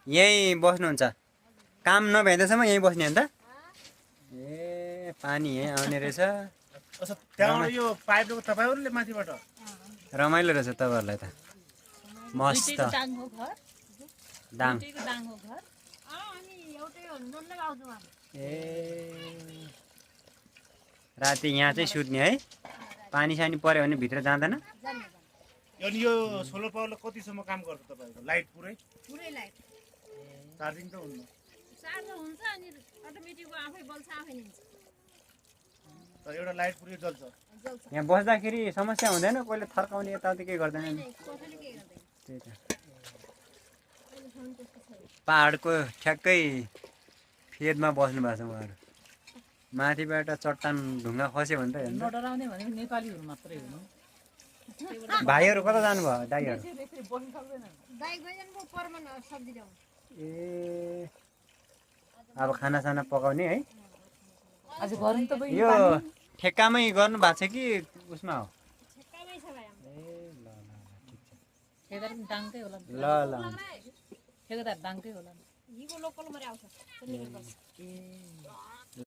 यही बस्नुहुन्छ काम नभ्याउँदैसम्म यही बस्ने अन्त ए पानी यही आउने रहेछ त्यहाँबाट यो पाइपको तपाईहरुले माथिबाट रमाइलो रहेछ तपाईहरुलाई त मस्त दाङ ए राति यहाँ चाहिँ सुत्ने है पानी सानी पर्यो भने भित्र जाँदैन अनि यो सोलर पावरले कतिसम्म काम गर्छ तपाईहरुको लाइट पुरै लाइट चार्जिङ त हुन्न चार्ज हुन्छ अनि अटोमेटिक आफै बल्छ आफै लिन्छ तर एउटा लाइट पुरै जल्छ यहाँ बस्दाखेरि समस्या हुँदैन कोहीले थर्काउने यताउति केही गर्दैन त्यही त पहाडको ठ्याक्कै फेदमा बस्नु भएको छ उहाँहरू माथिबाट चट्टान ढुङ्गा खस्यो भने त हेर्नु नडराउने भनेको नेपालीहरु मात्रै हो भाइहरू कता जानुभयो दाइहरू दाइ गइजन को परमान सब्जी ल्याउनु ए अब खानासाना पकाउने है आज गर्नु त यो ठेक्कामै गर्नु भएको छ कि उसमा हो ठेक्कामै छ भाइ ए ल ल ठिक छ ठेकेदार पनि दाङकै होला ल ल ठेकेदार दाङकै होला हिगो लोकल मरे आउँछ